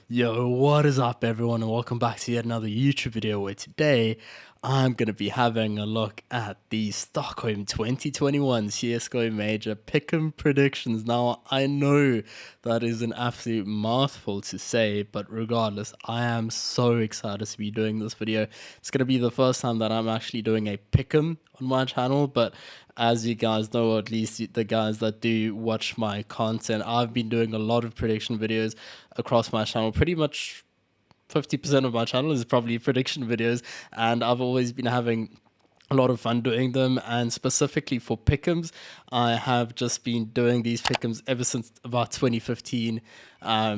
Yo, what is up everyone, and welcome back to yet another YouTube video where today I'm going to be having a look at the Stockholm 2021 CSGO Major Pick'em predictions. Now, I know that is an absolute mouthful to say, but regardless, I am so excited to be doing this video. It's going to be the first time that I'm actually doing a Pick'em on my channel, but as you guys know, or at least the guys that do watch my content, I've been doing a lot of prediction videos across my channel. Pretty much 50% of my channel is probably prediction videos, and I've always been having a lot of fun doing them. And specifically for pick'ems, I have just been doing these pick'ems ever since about 2015.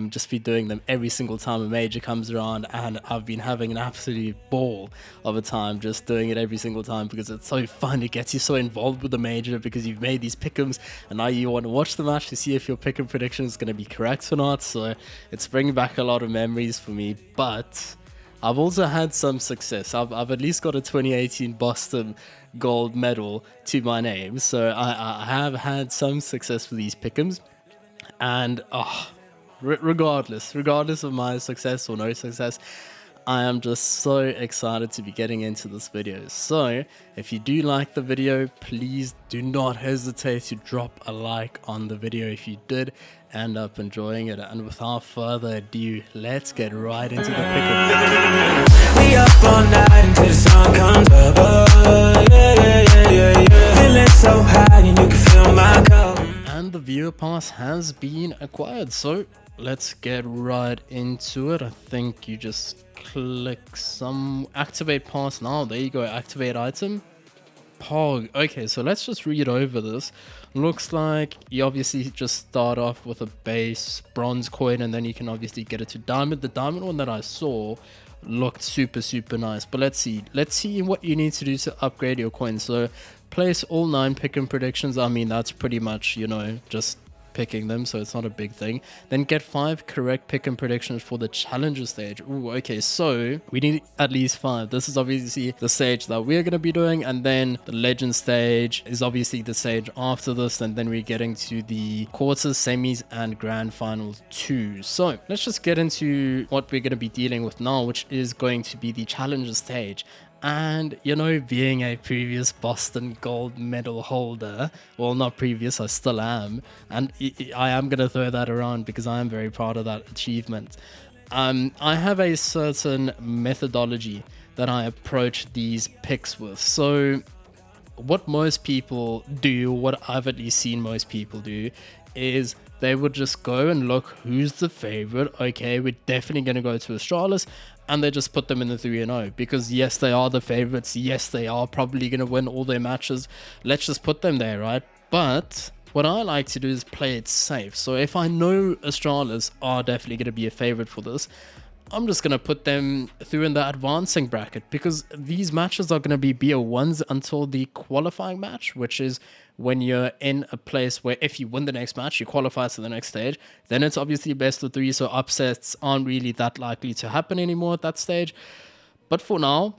Just been doing them every single time a major comes around, and I've been having an absolute ball of a time just doing it every single time because it's so fun. It gets you so involved with the major because you've made these pick'ems and now you want to watch the match to see if your pick'em prediction is going to be correct or not. So it's bringing back a lot of memories for me, but I've also had some success. I've at least got a 2018 Boston gold medal to my name, so I have had some success with these pick'ems. And regardless of my success or no success, I am just so excited to be getting into this video. So if you do like the video, please do not hesitate to drop a like on the video if you did end up enjoying it. And without further ado, let's get right into the pick'em. We up all night until the sun comes up. Oh, yeah. Feeling so high and you can feel my cup. And the viewer pass has been acquired, so let's get right into it. I think you just click some activate pass now. There you go, activate item. Pog. Okay, so let's just read over this. Looks like you obviously just start off with a base bronze coin, and then you can obviously get it to diamond. The diamond one that I saw looked super nice, but let's see what you need to do to upgrade your coin. So place all 9 pick'em predictions. I mean, that's pretty much, you know, just picking them, so it's not a big thing. Then get 5 correct pick'em predictions for the challenger stage. Ooh, okay, so we need at least 5. This is obviously the stage that we're going to be doing, and then the legend stage is obviously the stage after this, and then we're getting to the quarters, semis, and grand finals too. So let's just get into what we're going to be dealing with now, which is going to be the challenger stage. And, you know, being a previous Boston gold medal holder, well, not previous, I still am, and I am going to throw that around because I am very proud of that achievement. I have a certain methodology that I approach these picks with. So what most people do, what I've at least seen most people do, is they would just go and look who's the favorite. Okay, we're definitely going to go to Astralis, and they just put them in the 3-0 because yes, they are the favorites. Yes, they are probably going to win all their matches. Let's just put them there, right? But what I like to do is play it safe. So if I know Astralis are definitely going to be a favorite for this, I'm just going to put them through in the advancing bracket because these matches are going to be BO1s until the qualifying match, which is when you're in a place where if you win the next match, you qualify to the next stage. Then it's obviously best of 3, so upsets aren't really that likely to happen anymore at that stage. But for now,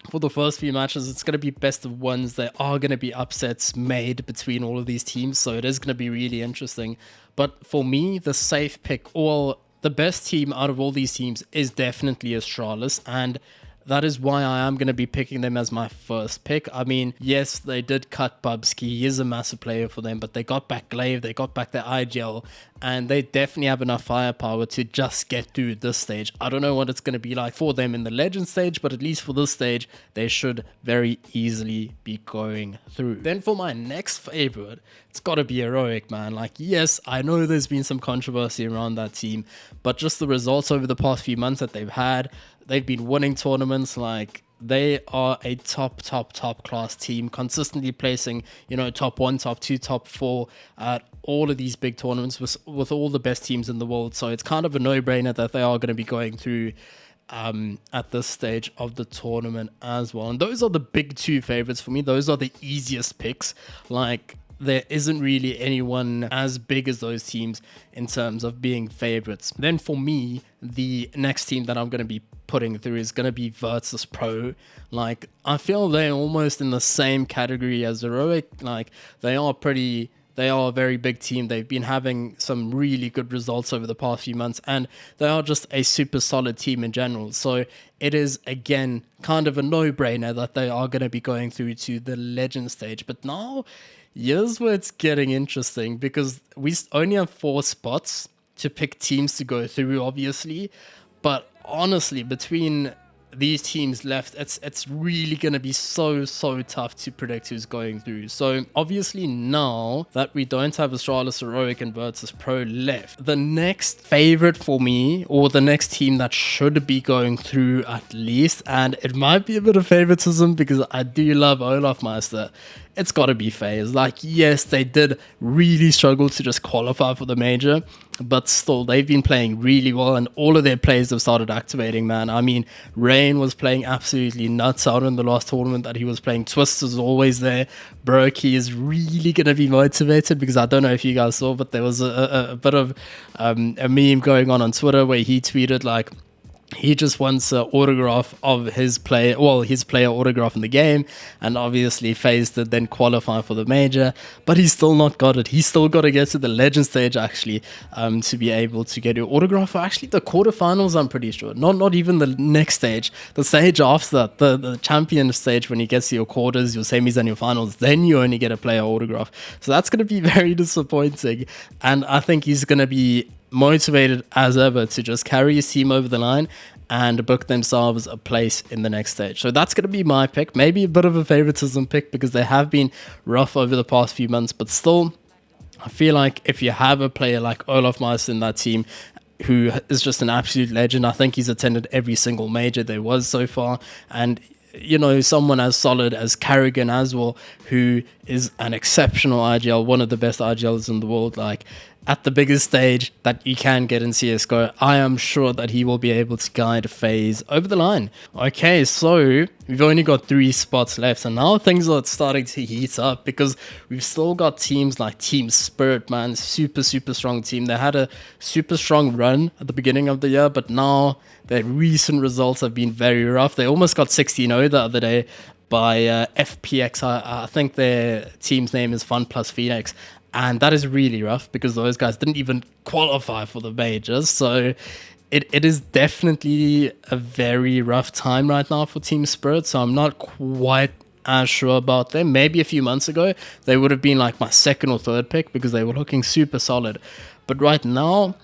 for the first few matches, it's going to be best of 1s. There are going to be upsets made between all of these teams, so it is going to be really interesting. But for me, the safe pick, or the best team out of all these teams, is definitely Astralis, and that is why I am going to be picking them as my first pick. I mean, yes, they did cut Bubsky. He is a massive player for them, but they got back Glaive, they got back their IGL, and they definitely have enough firepower to just get through this stage. I don't know what it's going to be like for them in the legend stage, but at least for this stage, they should very easily be going through. Then for my next favorite, it's got to be Heroic, man. Like, yes, I know there's been some controversy around that team, but just the results over the past few months that they've had, they've been winning tournaments. Like, they are a top class team, consistently placing, you know, top 1, top 2, top 4 at all of these big tournaments with all the best teams in the world. So it's kind of a no-brainer that they are going to be going through at this stage of the tournament as well. And those are the big 2 favorites for me. Those are the easiest picks. Like, there isn't really anyone as big as those teams in terms of being favorites. Then for me, the next team that I'm going to be putting through is going to be Virtus Pro. Like, I feel they're almost in the same category as Heroic. Like, they are pretty they are a very big team. They've been having some really good results over the past few months, and they are just a super solid team in general. So it is, again, kind of a no-brainer that they are going to be going through to the legend stage. But now, here's where it's getting interesting, because we only have 4 spots to pick teams to go through, obviously. But honestly, between these teams left, it's really going to be so tough to predict who's going through. So obviously, now that we don't have Astralis Heroic and Virtus Pro left, the next favorite for me, or the next team that should be going through at least, and it might be a bit of favoritism because I do love Olaf Meister, it's got to be FaZe. Like, yes, they did really struggle to just qualify for the major, but still, they've been playing really well, and all of their players have started activating, man. I mean, Rain was playing absolutely nuts out in the last tournament that he was playing. Twist is always there. Brokey is really going to be motivated, because I don't know if you guys saw, but there was a bit of a meme going on Twitter where he tweeted, like, he just wants an autograph of his player autograph in the game, and obviously FaZe did then qualify for the major, but he's still not got it. He's still got to get to the legend stage, actually, to be able to get your autograph, or actually the quarterfinals, I'm pretty sure. Not even the next stage, the stage after that, the champion stage, when you get to your quarters, your semis, and your finals, then you only get a player autograph. So that's going to be very disappointing, and I think he's going to be motivated as ever to just carry his team over the line and book themselves a place in the next stage. So that's going to be my pick. Maybe a bit of a favoritism pick, because they have been rough over the past few months, but still, I feel like if you have a player like Olaf Meister in that team, who is just an absolute legend, I think he's attended every single major there was so far, and you know, someone as solid as Carrigan as well, who is an exceptional IGL, one of the best IGLs in the world, like, at the biggest stage that you can get in CSGO, I am sure that he will be able to guide FaZe over the line. Okay, so we've only got 3 spots left, and now things are starting to heat up, because we've still got teams like Team Spirit, man, super strong team. They had a super strong run at the beginning of the year, but now their recent results have been very rough. They almost got 16-0 the other day by FPX. I think their team's name is Fun Plus Phoenix. And that is really rough, because those guys didn't even qualify for the majors. So it is definitely a very rough time right now for Team Spirit. So I'm not quite as sure about them. Maybe a few months ago, they would have been like my 2nd or 3rd pick, because they were looking super solid. But right now,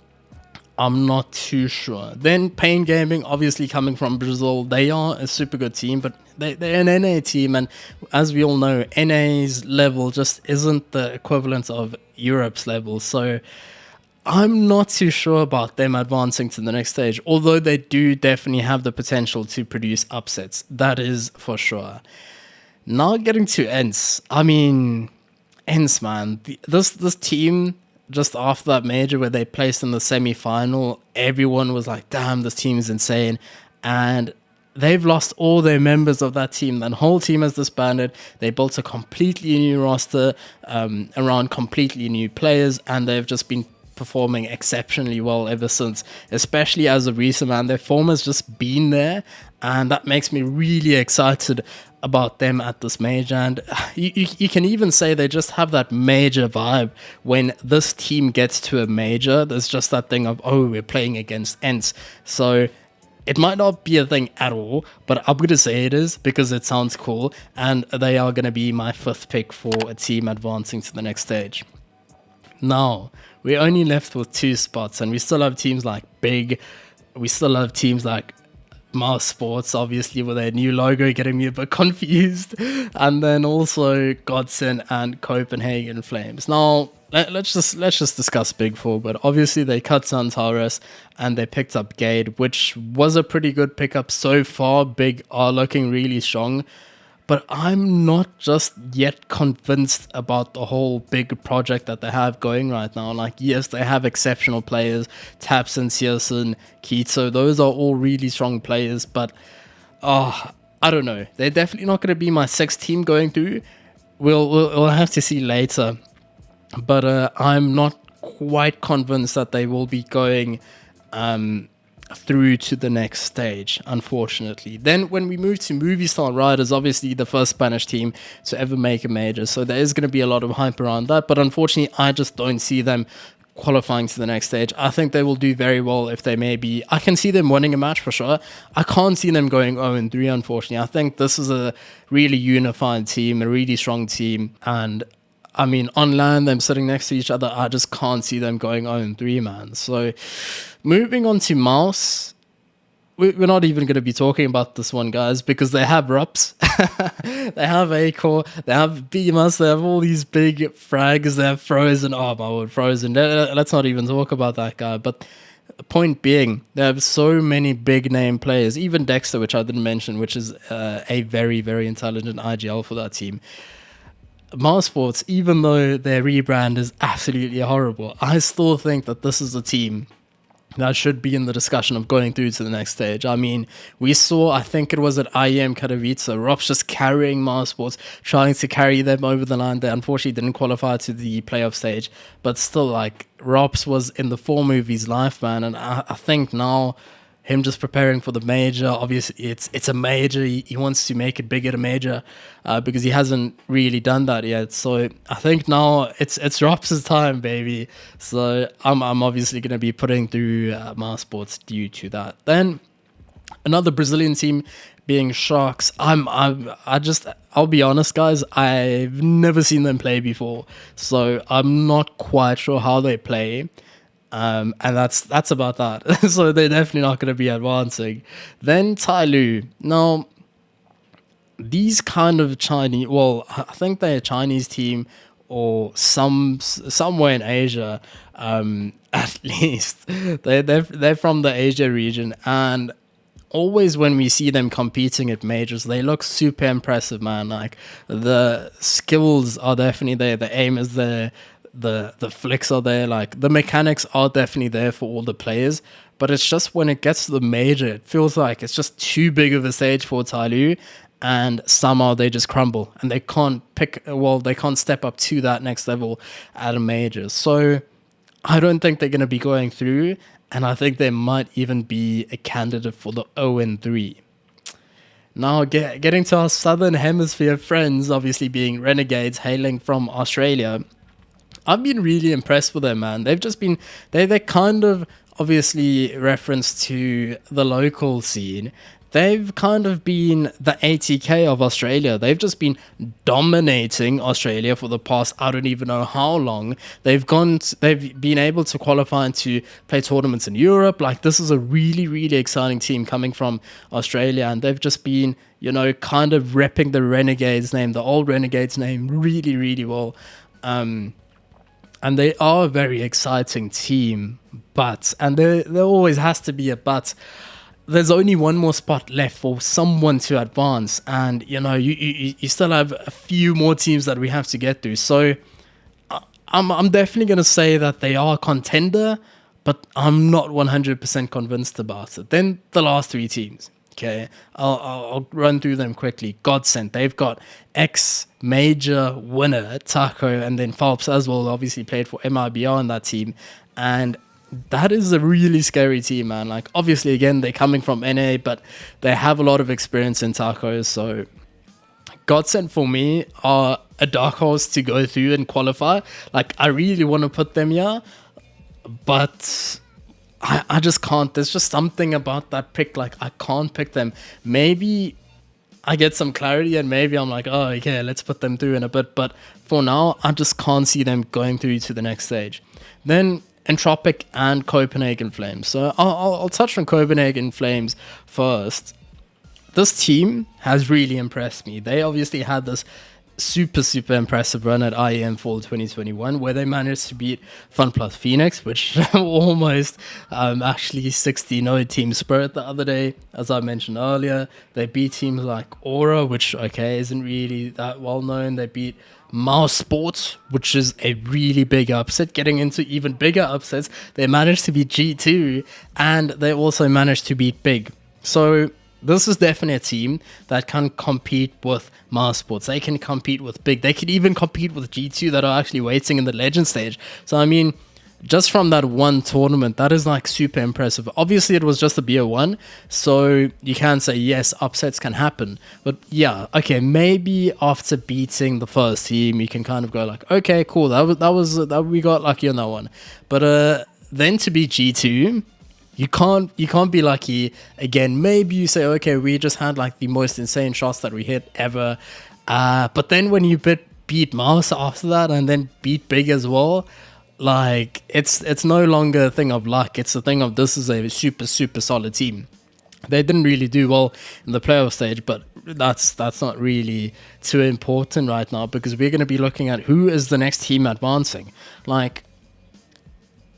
I'm not too sure. Then Pain Gaming, obviously coming from Brazil, they are a super good team, but they're an NA team, and as we all know, NA's level just isn't the equivalent of Europe's level. So I'm not too sure about them advancing to the next stage, although they do definitely have the potential to produce upsets. That is for sure. Now getting to ENCE. I mean, ENCE, man. This team, just after that major where they placed in the semi-final, everyone was like, damn, this team is insane. And they've lost all their members of that team. That whole team has disbanded. They built a completely new roster around completely new players, and they've just been performing exceptionally well ever since, especially as of recent, man. Their form has just been there, and that makes me really excited about them at this major. And you can even say they just have that major vibe. When this team gets to a major, there's just that thing of, oh, we're playing against ENCE. So it might not be a thing at all, but I'm going to say it is, because it sounds cool, and they are going to be my 5th pick for a team advancing to the next stage. Now, we're only left with 2 spots, and we still have teams like Big, we still have teams like Mouse Sports, obviously, with their new logo getting me a bit confused, and then also Godson and Copenhagen Flames. Now, let's just discuss Big Four. But obviously they cut Santares and they picked up Gade, which was a pretty good pickup so far. Big are looking really strong, but I'm not just yet convinced about the whole big project that they have going right now. Like, yes, they have exceptional players, Tapson, Searson, Keto, those are all really strong players, but I don't know. They're definitely not going to be my 6th team going through. We'll have to see later. But I'm not quite convinced that they will be going through to the next stage, unfortunately. Then when we move to Movistar Riders, obviously the first Spanish team to ever make a major, so there is going to be a lot of hype around that, but unfortunately I just don't see them qualifying to the next stage. I think they will do very well if they maybe... I can see them winning a match for sure. I can't see them going 0-3, unfortunately. I think this is a really unified team, a really strong team, and I mean, on land, them sitting next to each other, I just can't see them going 0-3, man. So, moving on to Mouse, we're not even going to be talking about this one, guys, because they have Rups, they have Acor, they have Beamus, they have all these big frags, they have Frozen. Oh, my word, Frozen. Let's not even talk about that guy. But point being, they have so many big name players, even Dexter, which I didn't mention, which is a very, very intelligent IGL for that team. Mars Sports, even though their rebrand is absolutely horrible, I still think that this is a team that should be in the discussion of going through to the next stage. I mean, we saw, I think it was at IEM Katowice, Rob's just carrying Mars Sports, trying to carry them over the line. They unfortunately didn't qualify to the playoff stage, but still, like, Rob's was in the form of his life, man, and I think now him just preparing for the major, obviously it's a major, he wants to make it big at a major, because he hasn't really done that yet. So I think now it's Rops' time, baby. So I'm obviously going to be putting through Mars Sports due to that. Then another Brazilian team being Sharks. I'll be honest, guys, I've never seen them play before, so I'm not quite sure how they play. And that's about that. So they're definitely not going to be advancing. Then Tyloo. Now, these kind of Chinese, well, I think they're a Chinese team or somewhere in Asia, at least. They're from the Asia region, and always when we see them competing at majors, they look super impressive, man. Like, the skills are definitely there, the aim is there, the flicks are there, like the mechanics are definitely there for all the players, but it's just when it gets to the major, it feels like it's just too big of a stage for Tyloo, and somehow they just crumble and they can't step up to that next level at a major. So I don't think they're going to be going through, and I think they might even be a candidate for the 0-3. Now, getting to our Southern Hemisphere friends, obviously being Renegades, hailing from Australia. I've been really impressed with them, man. They've just been... They're kind of obviously reference to the local scene. They've kind of been the ATK of Australia. They've just been dominating Australia for the past, I don't even know how long. They've been able to qualify to play tournaments in Europe. Like, this is a really, really exciting team coming from Australia, and they've just been, you know, kind of repping the Renegades name, the old Renegades name, really, really well. And they are a very exciting team, but, and there always has to be a but, there's only one more spot left for someone to advance, and, you know, you still have a few more teams that we have to get through. So I'm definitely going to say that they are a contender, but I'm not 100% convinced about it. Then the last three teams. Okay, I'll run through them quickly. Godsend, they've got ex-major winner Taco, and then Phelps as well, obviously played for MIBR in that team. And that is a really scary team, man. Like, obviously, again, they're coming from NA, but they have a lot of experience in Taco. So Godsend, for me, are a dark horse to go through and qualify. Like, I really want to put them here, but I just can't. There's just something about that pick. Like, I can't pick them. Maybe I get some clarity and maybe I'm like, oh, okay, let's put them through in a bit. But for now, I just can't see them going through to the next stage. Then Entropic and Copenhagen Flames. So I'll touch on Copenhagen Flames first. This team has really impressed me. They obviously had this super impressive run at IEM Fall 2021 where they managed to beat FunPlus Phoenix, which almost actually 16-0 Team Spirit the other day, as I mentioned earlier. They beat teams like Aura, which, okay, isn't really that well known. They beat Mouse Sports, which is a really big upset. Getting into even bigger upsets, they managed to beat G2, and they also managed to beat Big. So this is definitely a team that can compete with Mars Sports. They can compete with Big. They could even compete with G2 that are actually waiting in the Legend stage. So, I mean, just from that one tournament, that is like super impressive. Obviously, it was just a BO1, so you can say yes, upsets can happen. But yeah, okay, maybe after beating the first team, you can kind of go like, okay, cool, that we got lucky on that one. But then to beat G2, you can't be lucky again. Maybe you say, okay, we just had like the most insane shots that we hit ever. But then when you beat Mouse after that and then beat Big as well, like it's no longer a thing of luck. It's a thing of this is a super solid team. They didn't really do well in the playoff stage, but that's not really too important right now because we're going to be looking at who is the next team advancing. Like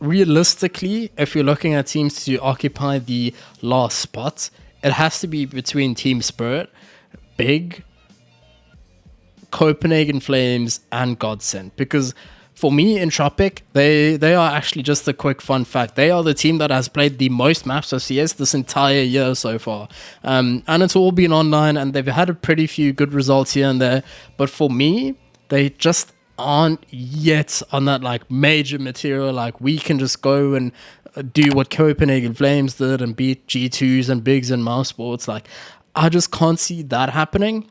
realistically, if you're looking at teams to occupy the last spot, it has to be between Team Spirit, Big, Copenhagen Flames, and Godsend. Because for me, Entropic, they are actually just a quick fun fact. They are the team that has played the most maps of CS this entire year so far. And it's all been online, and they've had a pretty few good results here and there. But for me, they just aren't yet on that like major material. Like we can just go and do what Copenhagen Flames did and beat G2s and Bigs and Mouse Sports. Like I just can't see that happening.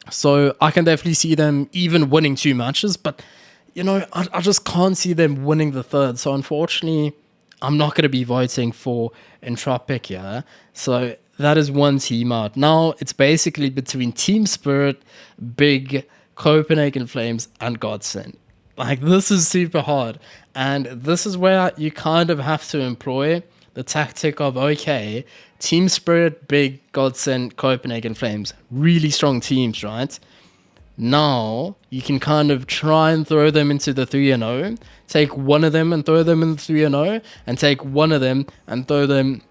So I can definitely see them even winning 2 matches, but you know, I just can't see them winning the third. So unfortunately, I'm not going to be voting for Entropic here. So that is one team out. Now it's basically between Team Spirit, Big, Copenhagen Flames, and Godsend. Like this is super hard. And this is where you kind of have to employ the tactic of, okay, Team Spirit, Big, Godsend, Copenhagen Flames. Really strong teams, right? Now, you can kind of try and throw them into the 3-0, take one of them and throw them in the 3-0, and take one of them and throw them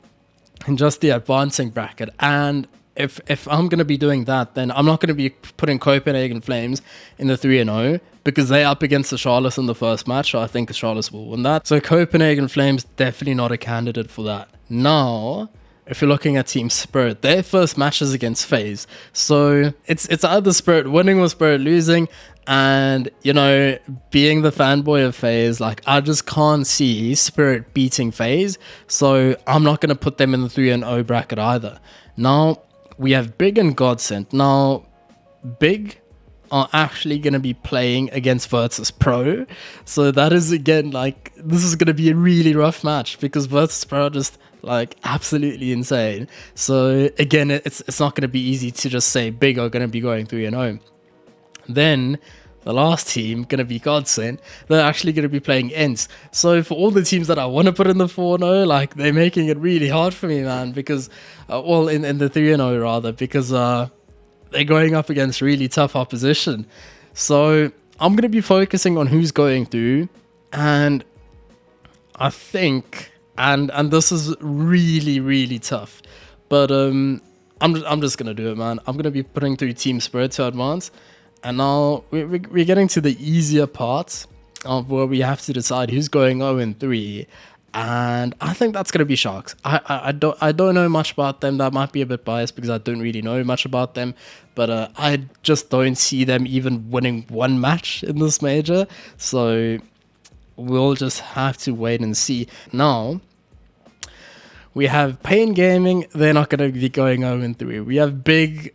in just the advancing bracket. And if I'm going to be doing that, then I'm not going to be putting Copenhagen Flames in the 3-0 because they're up against the Charlotte in the first match. So I think the Charlotte will win that. So Copenhagen Flames, definitely not a candidate for that. Now, if you're looking at Team Spirit, their first match is against FaZe. So it's either Spirit winning or Spirit losing. And, you know, being the fanboy of FaZe, like, I just can't see Spirit beating FaZe. So I'm not going to put them in the 3-0 bracket either. Now, we have Big and Godsend. Now, Big are actually going to be playing against Virtus Pro. So that is, again, like, this is going to be a really rough match because Virtus Pro are just like absolutely insane. So again, it's not going to be easy to just say Big are going to be going 3-0. Then the last team going to be Godsend. They're actually going to be playing Ents. So for all the teams that I want to put in the 4-0, like they're making it really hard for me, man. Because well, in the 3-0 rather, because they're going up against really tough opposition. So I'm going to be focusing on who's going through, and I think. And this is really tough, but I'm just gonna do it, man. I'm gonna be putting through Team Spirit to advance, and now we're getting to the easier parts of where we have to decide who's going 0-3, and I think that's gonna be Sharks. I don't know much about them. That might be a bit biased because I don't really know much about them, but I just don't see them even winning one match in this major. So we'll just have to wait and see. Now, we have Pain Gaming. They're not going to be going 0-3. We have Big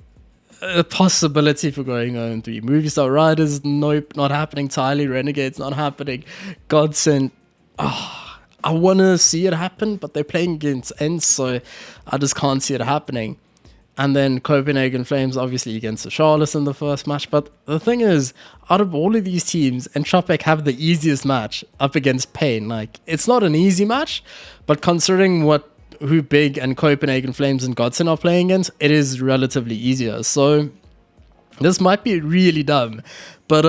possibility for going 0-3. Movie Star Riders, nope, not happening. Tyler Renegades, not happening. Godsend, I want to see it happen, but they're playing against Ents, so I just can't see it happening. And then Copenhagen Flames, obviously, against the Charlotte in the first match. But the thing is, out of all of these teams, Entropic have the easiest match up against Pain. Like, it's not an easy match, but considering who Big and Copenhagen Flames and Godsend are playing against, it is relatively easier. So this might be really dumb, but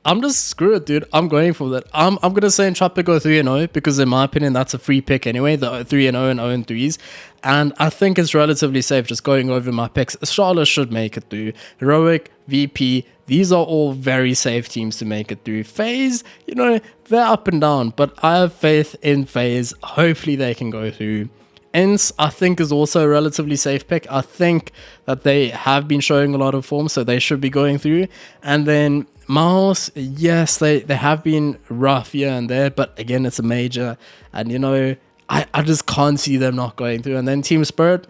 I'm just screw it, dude. I'm going for that. I'm gonna say Entropic go 3-0 because in my opinion that's a free pick anyway. The 3-0 and 0-3s, and I think it's relatively safe just going over my picks. Charlotte should make it through. Heroic, VP, these are all very safe teams to make it through. FaZe, you know, they're up and down, but I have faith in FaZe. Hopefully they can go through. Ince, I think, is also a relatively safe pick. I think that they have been showing a lot of form, so they should be going through. And then Miles, yes, they have been rough here and there, but again, it's a major. And, you know, I just can't see them not going through. And then Team Spirit,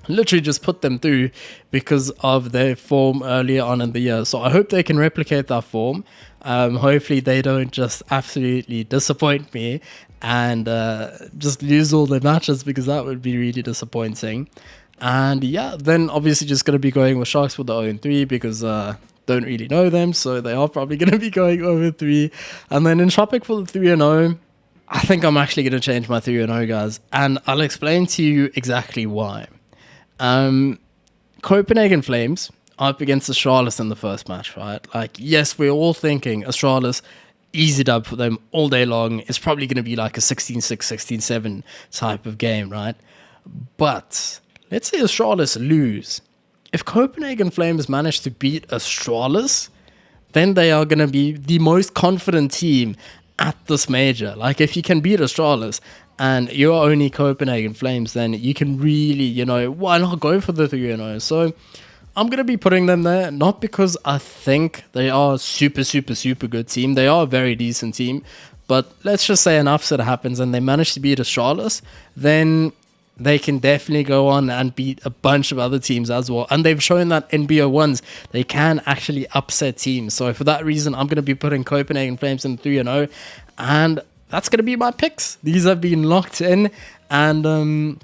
literally just put them through because of their form earlier on in the year. So I hope they can replicate that form. Hopefully they don't just absolutely disappoint me and just lose all their matches, because that would be really disappointing. And yeah, then obviously just going to be going with Sharks for the 0-3 because don't really know them, so they are probably going to be going over 3. And then in Tropic for the 3-0, I think I'm actually going to change my 3-0, guys, and I'll explain to you exactly why. Copenhagen Flames up against Astralis in the first match, right? Like, yes, we're all thinking Astralis, easy dub for them all day long. It's probably going to be like a 16-6, 16-7 type of game, right? But let's say Astralis lose. If Copenhagen Flames manage to beat Astralis, then they are going to be the most confident team at this major. Like, if you can beat Astralis and you're only Copenhagen Flames, then you can really, you know, why not go for the 3-0? So I'm going to be putting them there, not because I think they are a super, super, super good team. They are a very decent team. But let's just say an upset happens and they manage to beat Astralis, then they can definitely go on and beat a bunch of other teams as well. And they've shown that in BO1s, they can actually upset teams. So for that reason, I'm going to be putting Copenhagen Flames in 3-0. And that's going to be my picks. These have been locked in. And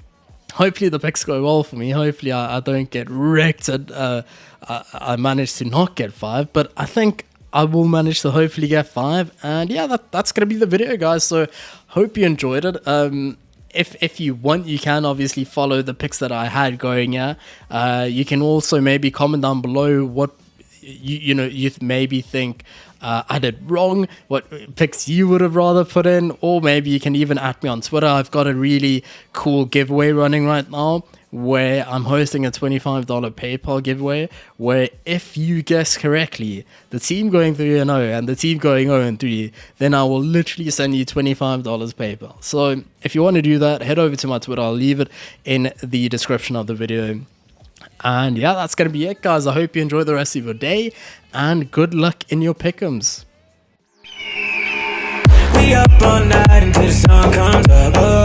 hopefully the picks go well for me. Hopefully I don't get wrecked. I manage to not get 5. But I think I will manage to hopefully get 5. And yeah, that's going to be the video, guys. So hope you enjoyed it. If you want, you can obviously follow the picks that I had going here. You can also maybe comment down below what you maybe think I did wrong, what picks you would have rather put in, or maybe you can even at me on Twitter. I've got a really cool giveaway running right now where I'm hosting a $25 PayPal giveaway, where if you guess correctly the team going 3-0 and the team going 0-3, then I will literally send you $25 PayPal. So if you want to do that, head over to my Twitter. I'll leave it in the description of the video. And yeah, that's going to be it, guys. I hope you enjoy the rest of your day and good luck in your pick'ems. We up all night until the sun comes up.